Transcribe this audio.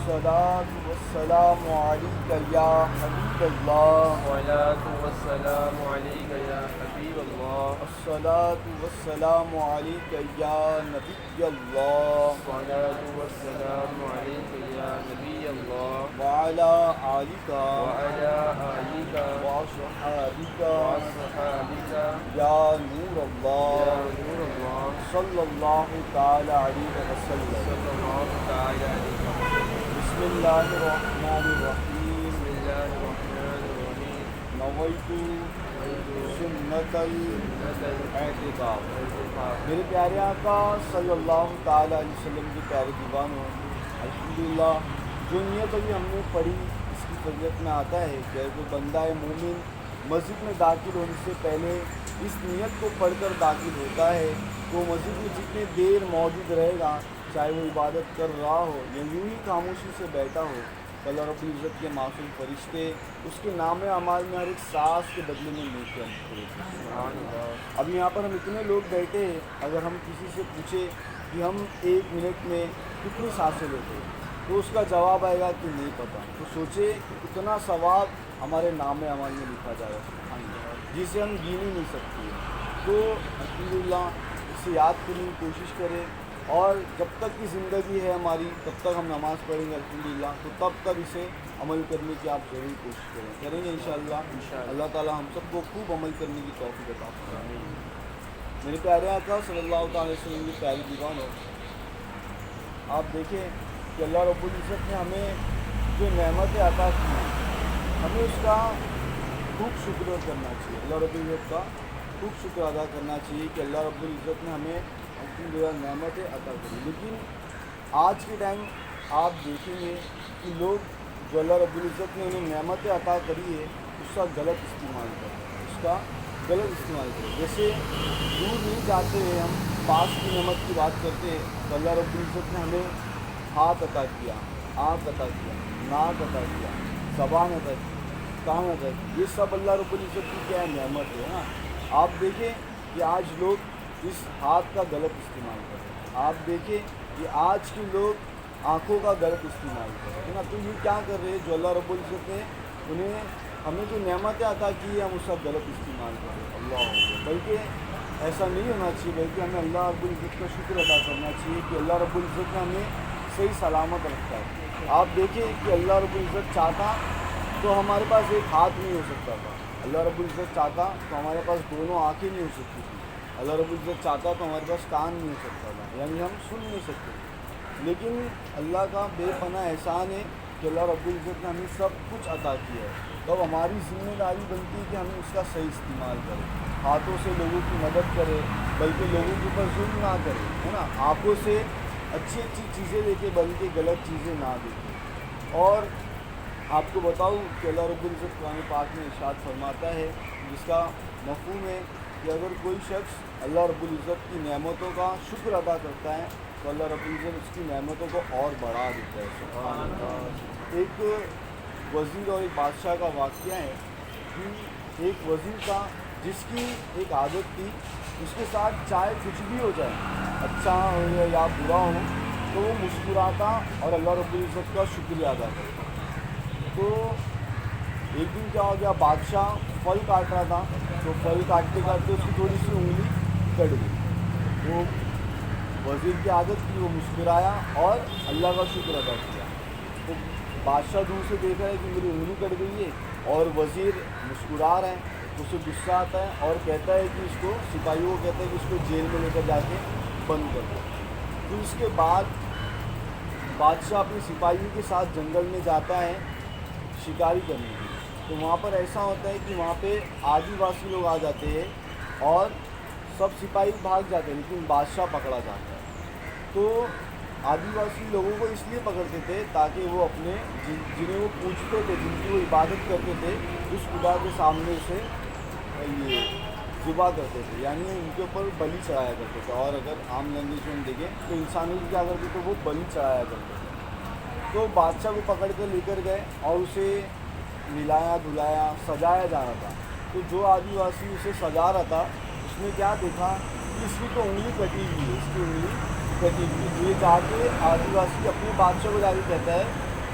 الصلاة والسلام عليك يا حبيب الله. والصلاة والسلام عليك يا حبيب الله. الصلاة والسلام عليك يا نبي الله. الصلاة والسلام عليك يا نبي الله. وعلى آلك وعلى آلك وأصحابك وأصحابك يا نور يا الله نور الله. صلى الله تعالى عليه وسلم. صلى الله تعالى عليه وسلم. بسم الله الرحمن الرحيم. بسم الله الرحمن الرحيم. نويت سنة الاعتقاد. میرے پیارے آقا صلی اللہ تعالیٰ علیہ وسلم کے پیارے دیوانوں، الحمدللہ جو نیت ابھی ہم نے پڑھی اس کی فضیلت میں آتا ہے کہ وہ بندہ مومن مسجد میں داخل ہونے سے پہلے اس نیت کو پڑھ کر داخل ہوتا ہے تو مسجد میں جتنی دیر موجود رہے گا، چاہے وہ عبادت کر رہا ہو یا یوں ہی خاموشی سے بیٹھا ہو، اللہ رب العزت کے معصوم فرشتے اس کے نام اعمال میں ہر ایک سانس کے بدلے میں نیکیاں لکھتے ہیں۔ اب یہاں پر ہم اتنے لوگ بیٹھے ہیں، اگر ہم کسی سے پوچھیں کہ ہم 1 منٹ میں کتنی سانسیں لیتے ہیں تو اس کا جواب آئے گا کہ نہیں پتہ، تو سوچے کہ اتنا ثواب ہمارے نام اعمال میں لکھا جائے گا جسے ہم گن ہی نہیں سکتے۔ تو الحمدللہ اسے یاد کرنے کی کوشش کریں، اور جب تک کی زندگی ہے ہماری تب تک ہم نماز پڑھیں گے الحمدللہ، تو تب تک اسے عمل کرنے کی آپ ضرور کوشش کریں گے انشاءاللہ۔ اللہ تعالی ہم سب کو خوب عمل کرنے کی توفیق عطا فرمائے۔ میرے پیارے آقا صلی اللہ تعالی وسلم کی پیاری دیوانوں، آپ دیکھیں کہ اللہ رب العزت نے ہمیں جو نعمتیں عطا کی ہیں ہمیں اس کا خوب شکر کرنا چاہیے، اللہ رب العزت کا خوب شکر ادا کرنا چاہیے کہ اللہ رب العزت نے ہمیں الحمدللہ نعمتیں عطا کری۔ لیکن آج کے ٹائم آپ دیکھیں گے کہ لوگ جو اللہ رب العزت نے انہیں نعمتیں عطا کری ہے اس کا غلط استعمال کرتے ہیں، جیسے دور نہیں جاتے ہیں ہم، پاس کی نعمت کی بات کرتے ہیں تو اللہ رب العزت نے ہمیں ہاتھ عطا کیا، آنکھ عطا کیا، ناک عطا کیا، زبان عطا کی، کان عطا کی، یہ سب اللہ رب العزت کی کیا نعمت ہے نا۔ آپ دیکھیں کہ آج لوگ اس ہاتھ کا غلط استعمال کرتے ہیں، آپ دیکھیں کہ آج کے لوگ آنکھوں کا غلط استعمال کرتے ہیں نا۔ تو یہ کیا کر رہے ہیں، جو اللہ رب العزت نے انہیں ہمیں جو نعمتیں عطا کی ہے ہم اس کا غلط استعمال کریں اللہ، بلکہ ایسا نہیں ہونا چاہیے، بلکہ ہمیں اللہ رب العزت کا شکر ادا کرنا چاہیے کہ اللہ رب العزت نے ہمیں صحیح سلامت رکھتا ہے۔ آپ دیکھیں کہ اللہ رب العزت چاہتا تو ہمارے پاس ایک ہاتھ نہیں ہو سکتا تھا، اللہ رب العزت چاہتا تو ہمارے پاس دونوں آنکھیں نہیں ہو سکتی تھی، اللہ رب العزت چاہتا تو ہمارے پاس کان نہیں ہو سکتا تھا، یعنی ہم سن نہیں سکتے۔ لیکن اللہ کا بے پناہ احسان ہے کہ اللہ رب العزت نے ہمیں سب کچھ عطا کیا ہے، تو اب ہماری ذمہ داری بنتی ہے کہ ہم اس کا صحیح استعمال کریں، ہاتھوں سے لوگوں کی مدد کریں بلکہ لوگوں کے اوپر ظلم نہ کریں، ہے نا، آنکھوں سے اچھی اچھی چیزیں دیکھیں بلکہ غلط چیزیں نہ دیکھیں۔ اور آپ کو بتاؤں کہ اللہ رب العزت قرآن پاک میں ارشاد فرماتا ہے جس کا مفہوم ہے کہ اگر کوئی شخص اللہ رب العزت کی نعمتوں کا شکر ادا کرتا ہے تو اللہ رب العزت اس کی نعمتوں کو اور بڑھا دیتا ہے، سبحان اللہ۔ ایک وزیر اور ایک بادشاہ کا واقعہ ہے کہ ایک وزیر تھا جس کی ایک عادت تھی، اس کے ساتھ چاہے کچھ بھی ہو جائے، اچھا ہو یا برا ہو، تو وہ مسکراتا اور اللہ رب العزت کا شکریہ ادا کرتا۔ تو ایک دن کیا ہو گیا، بادشاہ پھل کاٹ رہا تھا، تو پھل کاٹتے کاٹتے اس کی تھوڑی سی انگلی کٹ گئی، تو وزیر کی عادت تھی وہ مسکرایا اور اللہ کا شکر ادا کیا۔ تو بادشاہ دور سے دیکھ رہا ہے کہ میری انگلی کٹ گئی ہے اور وزیر مسکرا رہے ہیں، اسے غصہ آتا ہے اور کہتا ہے کہ اس کو، سپاہیوں کو کہتا ہے کہ اس کو جیل میں لے کر جا کے بند کر دو۔ تو اس کے بعد بادشاہ اپنے سپاہیوں کے ساتھ جنگل میں جاتا ہے شکاری کرنے کے لیے، تو وہاں پر ایسا ہوتا ہے کہ وہاں پہ آدی واسی لوگ آ جاتے ہیں اور سب سپاہی بھاگ جاتے ہیں لیکن بادشاہ پکڑا جاتا ہے۔ تو آدی واسی لوگوں کو اس لیے پکڑتے تھے تاکہ وہ اپنے جنہیں وہ پوجتے تھے، جن کی وہ عبادت کرتے تھے، اس خدا کے سامنے اسے یہ ذبح کرتے تھے، یعنی ان کے اوپر بلی چڑھایا کرتے تھے، اور اگر عام لینگویج میں ہم دیکھیں تو انسانوں کی کیا کرتے تھے، وہ بلی چڑھایا کرتے تھے۔ تو بادشاہ کو پکڑ کے لے کر گئے اور اسے نلایا دھلایا سجایا جا رہا تھا، تو جو آدی واسی اسے سجا رہا تھا اس نے کیا دیکھا کہ اس کی تو انگلی کٹی ہوئی ہے، اس کی انگلی کٹی ہوئی۔ یہ جا کے آدی واسی اپنے بادشاہ کو جا کے کہتا ہے